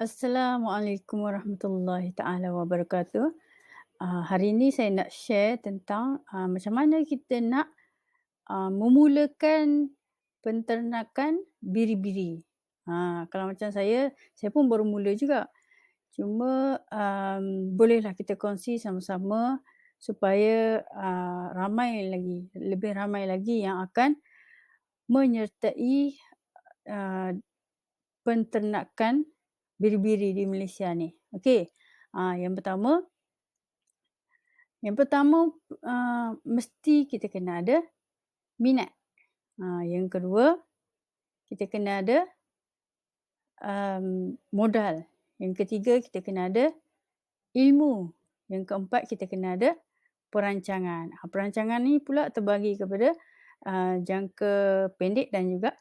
Assalamualaikum warahmatullahi taala wabarakatuh. Hari ini saya nak share tentang macam mana kita nak memulakan penternakan biri-biri. Kalau macam saya pun baru mula juga. Cuma bolehlah kita kongsi sama-sama supaya lebih ramai lagi yang akan menyertai uh, penternakan biri-biri di Malaysia ni. Okey. Yang pertama mesti kita kena ada minat. Yang kedua, kita kena ada modal. Yang ketiga, kita kena ada ilmu. Yang keempat, kita kena ada perancangan. Perancangan ni pula terbagi kepada jangka pendek dan juga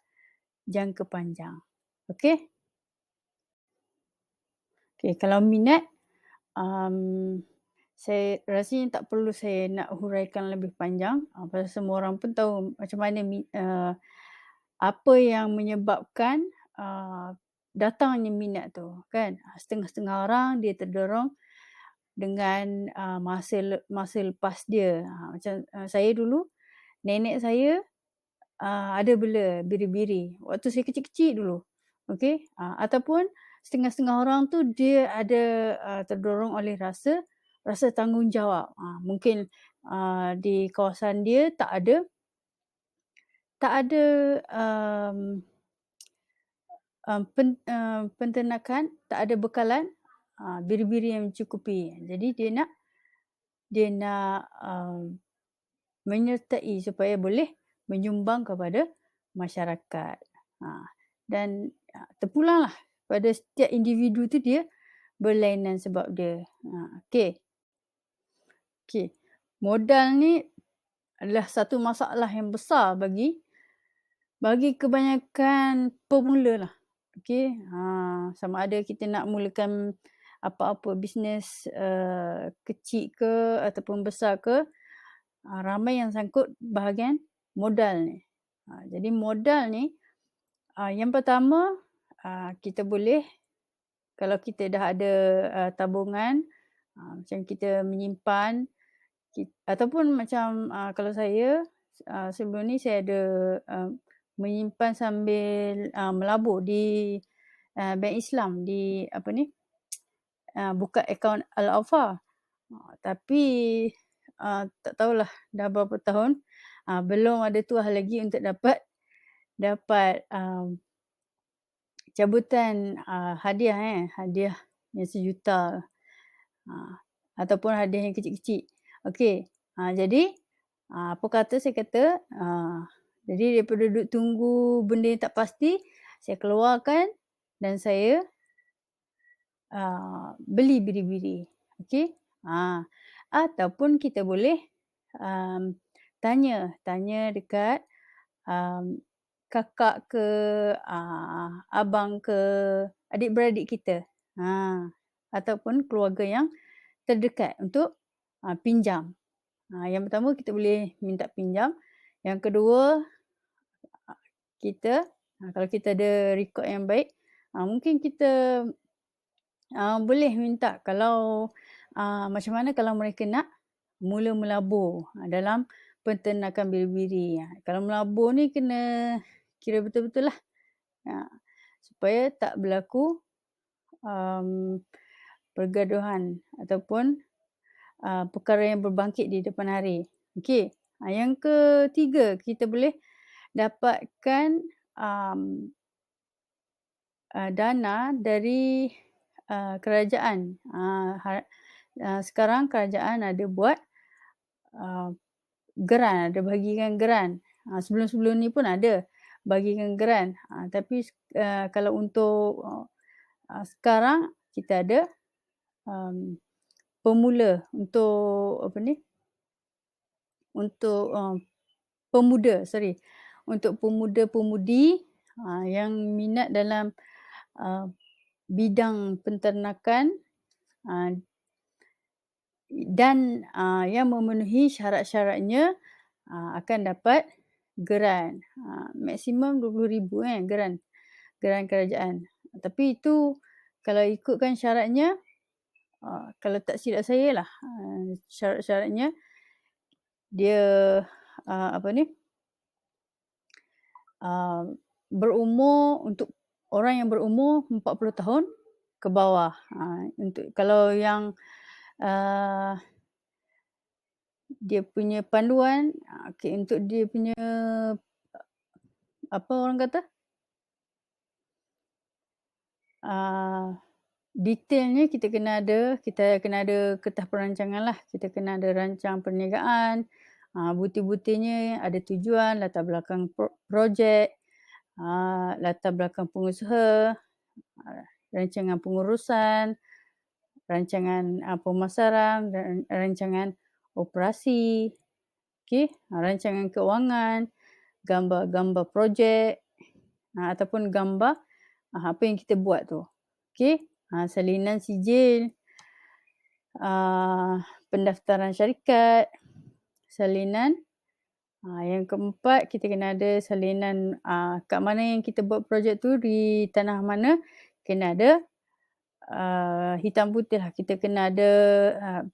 jangka panjang. Okey? Okey, kalau minat, saya rasanya tak perlu saya nak huraikan lebih panjang, pasal semua orang pun tahu macam mana apa yang menyebabkan datangnya minat tu, kan. Setengah-setengah orang dia terdorong dengan masa lepas dia. Macam saya dulu, nenek saya ada bela biri-biri waktu saya kecil-kecil dulu. Okey, ataupun setengah-setengah orang tu dia ada terdorong oleh rasa tanggungjawab. Mungkin di kawasan dia tak ada penternakan, tak ada bekalan biri-biri yang mencukupi. Jadi dia nak menyertai supaya boleh menyumbang kepada masyarakat. Dan terpulanglah pada setiap individu tu dia berlainan sebab dia. Okey. Modal ni adalah satu masalah yang besar bagi kebanyakan pemula lah. Okey. Sama ada kita nak mulakan apa-apa bisnes kecil ke ataupun besar ke, ramai yang sangkut bahagian modal ni. Jadi modal ni, yang pertama, kita boleh, kalau kita dah ada tabungan, macam kita menyimpan, ataupun macam kalau saya, sebelum ni saya ada menyimpan sambil melabur di Bank Islam, di buka akaun Al-Awfa. Tapi tak tahulah dah berapa tahun, belum ada tuah lagi untuk dapat cabutan hadiah yang RM1 ataupun hadiah yang kecil-kecil. Okey, jadi apa kata saya kata, jadi daripada duduk tunggu benda yang tak pasti, saya keluarkan dan saya beli biri-biri. Okey. Ataupun kita boleh tanya dekat kakak ke, abang ke, adik-beradik kita. Ataupun keluarga yang terdekat untuk pinjam. Yang pertama kita boleh minta pinjam. Yang kedua, kita kalau kita ada rekod yang baik, mungkin kita boleh minta kalau macam mana kalau mereka nak mula melabur dalam penternakan biri-biri. Kalau melabur ni kena kira betul-betul lah. Supaya tak berlaku pergaduhan ataupun perkara yang berbangkit di depan hari. Okey. Yang ketiga, kita boleh dapatkan dana dari kerajaan. Sekarang kerajaan ada buat geran, ada bagikan geran. Sebelum-sebelum ni pun ada bagikan geran. Tapi kalau untuk sekarang kita ada pemula untuk untuk pemuda, untuk pemuda-pemudi yang minat dalam bidang penternakan dan yang memenuhi syarat-syaratnya akan dapat geran. Maksimum 20,000 geran kerajaan. Tapi itu kalau ikutkan syaratnya, kalau tak silap saya lah, syarat-syaratnya dia, apa ni, untuk orang yang berumur 40 tahun ke bawah. Untuk kalau yang, dia punya panduan, okey, untuk dia punya, apa orang kata, detailnya kita kena ada kertas perancangan lah. Kita kena ada rancang perniagaan, butir-butirnya ada tujuan, latar belakang projek, latar belakang pengusaha, rancangan pengurusan, rancangan pemasaran, dan rancangan operasi, okey, rancangan keuangan, gambar-gambar projek, ataupun gambar apa yang kita buat tu. Okey, salinan sijil, pendaftaran syarikat, salinan, yang keempat kita kena ada salinan kat mana yang kita buat projek tu, di tanah mana, kena ada hitam putih lah. Kita kena ada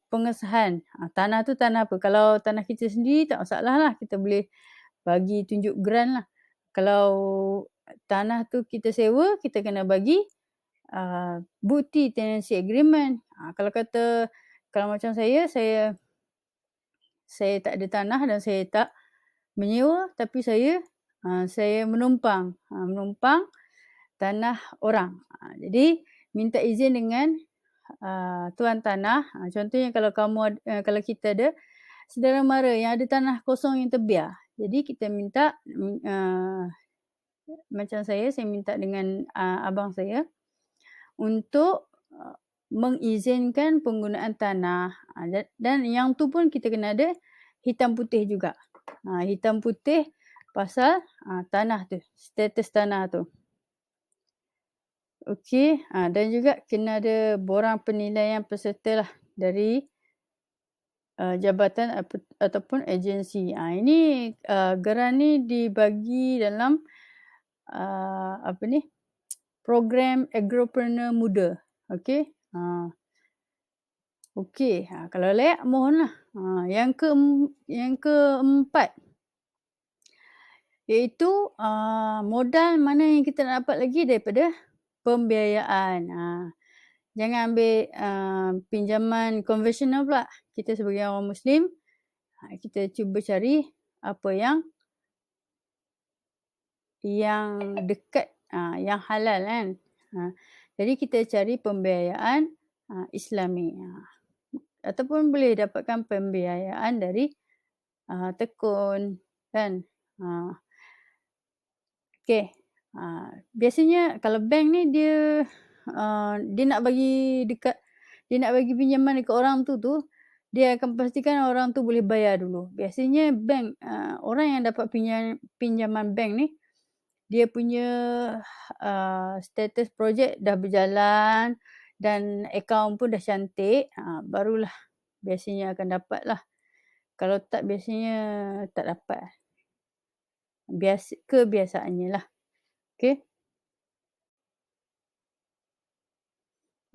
pengesahan. Tanah tu tanah apa. Kalau tanah kita sendiri tak masalah lah. Kita boleh bagi tunjuk geran lah. Kalau tanah tu kita sewa, kita kena bagi bukti tenancy agreement. Kalau macam saya tak ada tanah dan saya tak menyewa, tapi saya menumpang tanah orang. Jadi minta izin dengan tuan tanah. Contohnya kalau kita ada saudara mara yang ada tanah kosong yang terbiar. Jadi kita minta, macam saya minta dengan abang saya untuk mengizinkan penggunaan tanah. Dan yang tu pun kita kena ada hitam putih juga. Hitam putih pasal tanah tu, status tanah tu. Okey, dan juga kena ada borang penilaian peserta lah dari jabatan ataupun agensi. Ini geran ni dibagi dalam program Agropreneur Muda. Okey. Okey, kalau layak mohonlah. Yang keempat, iaitu modal mana yang kita nak dapat lagi daripada pembiayaan. Jangan ambil pinjaman konvensional pula. Kita sebagai orang Muslim, kita cuba cari apa yang dekat, yang halal kan. Jadi kita cari pembiayaan Islami. Ataupun boleh dapatkan pembiayaan dari tekun kan. Okey. Biasanya kalau bank ni dia nak bagi pinjaman dekat orang tu, dia akan pastikan orang tu boleh bayar dulu. Biasanya bank, orang yang dapat pinjaman bank ni, dia punya status projek dah berjalan dan akaun pun dah cantik, barulah biasanya akan dapat lah. Kalau tak, biasanya tak dapat. Kebiasaannya lah. Okey.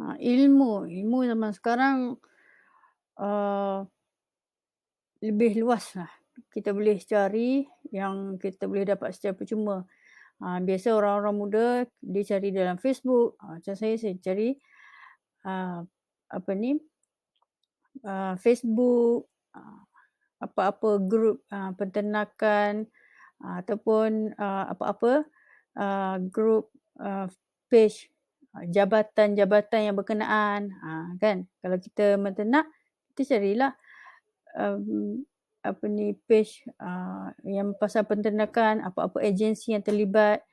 Ilmu zaman sekarang lebih luas lah. Kita boleh cari yang kita boleh dapat secara percuma. Biasa orang-orang muda dia cari dalam Facebook. Macam saya cari Facebook, apa-apa grup penternakan, ataupun apa-apa grup page jabatan-jabatan yang berkenaan, kan. Kalau kita menternak, kita carilah page yang pasal penternakan, apa-apa agensi yang terlibat,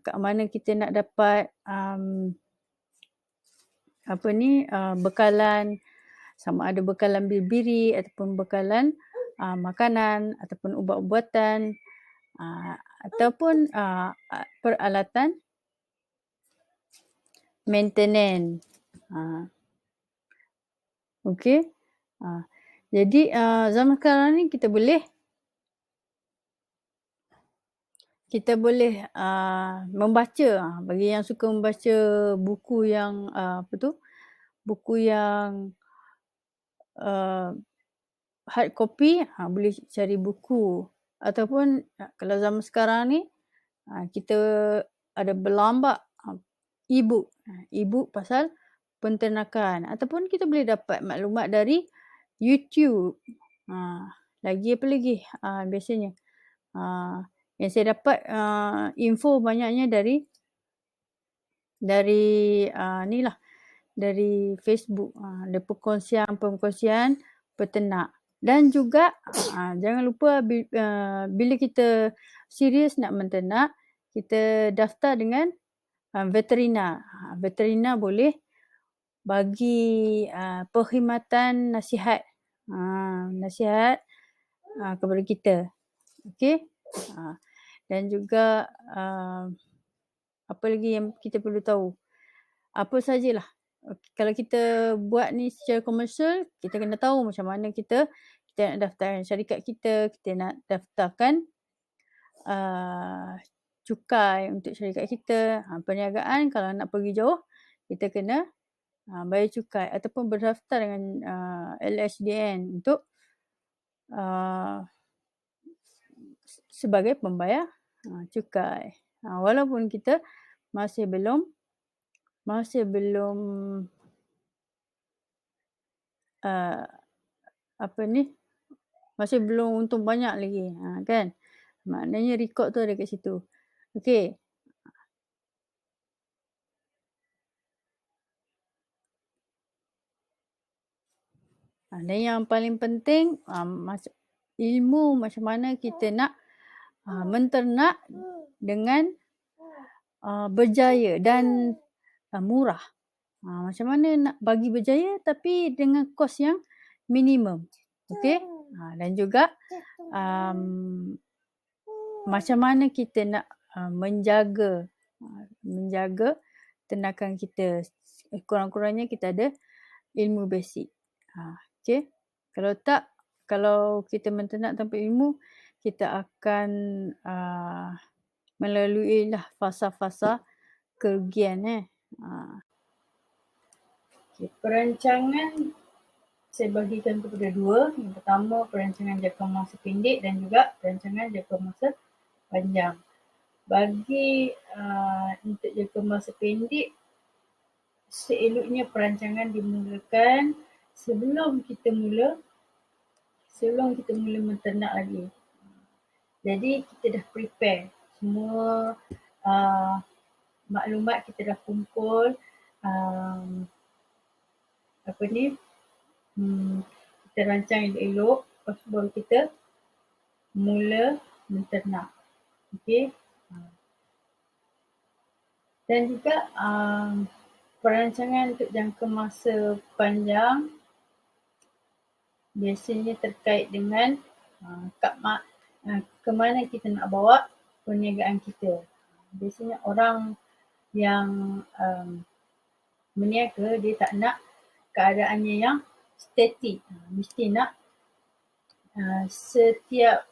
kat mana kita nak dapat bekalan, sama ada bekalan biri ataupun bekalan makanan ataupun ubat-ubatan, ataupun peralatan maintenance. Okey. Jadi zaman sekarang ni kita boleh kita boleh membaca, bagi yang suka membaca buku yang buku yang uh, hard copy, boleh cari buku. Ataupun kalau zaman sekarang ni, kita ada berlambak e-book. E-book pasal penternakan. Ataupun kita boleh dapat maklumat dari YouTube. Lagi apa lagi biasanya? Yang saya dapat info banyaknya dari ni lah, dari Facebook. Ada perkongsian peternak. Dan juga jangan lupa bila kita serius nak menternak, kita daftar dengan veterina. Veterina boleh bagi perkhidmatan nasihat. Nasihat kepada kita. Okey. Dan juga apa lagi yang kita perlu tahu? Apa sajalah. Kalau kita buat ni secara komersial, kita kena tahu macam mana kita nak daftarkan syarikat kita nak daftarkan cukai untuk syarikat kita. Perniagaan kalau nak pergi jauh, kita kena bayar cukai ataupun berdaftar dengan LHDN untuk sebagai pembayar cukai. Walaupun kita masih belum masih belum untung banyak lagi, kan? Maknanya rekod tu ada kat situ. Okey. Dan yang paling penting, ilmu macam mana kita nak menternak dengan berjaya dan murah. Macam mana nak bagi berjaya tapi dengan kos yang minimum. Okey? Dan juga macam mana kita nak menjaga ternakan kita. Kurang-kurangnya kita ada ilmu basic. Okey? Kalau kita menternak tanpa ilmu, kita akan melalui lah fasa-fasa kerugian. Okay. Perancangan saya bagikan kepada dua. Yang pertama, perancangan jangka masa pendek dan juga perancangan jangka masa panjang. Bagi untuk jangka masa pendek, seeloknya perancangan dimulakan sebelum kita mula menternak lagi. Jadi kita dah prepare semua maklumat, kita dah kumpul kita rancang elok-elok, lepas tu baru kita mula menternak. Okey. Dan juga perancangan untuk jangka masa panjang biasanya terkait dengan ke mana kita nak bawa perniagaan kita. Biasanya orang yang berniaga, dia tak nak keadaannya yang statik. Mesti nak setiap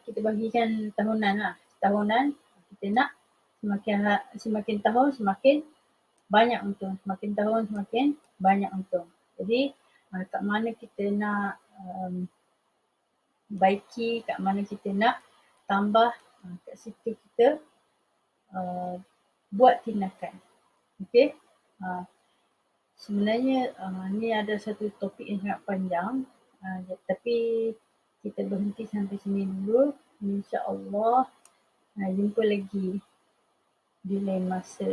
kita bagikan tahunan kita nak semakin tahun semakin banyak untung, semakin tahun semakin banyak untung. Jadi kat mana kita nak baiki, kat mana kita nak tambah, kat situ kita buat tindakan. Okey. Sebenarnya ni ada satu topik yang sangat panjang, tapi kita berhenti sampai sini dulu. InsyaAllah jumpa lagi di lain masa.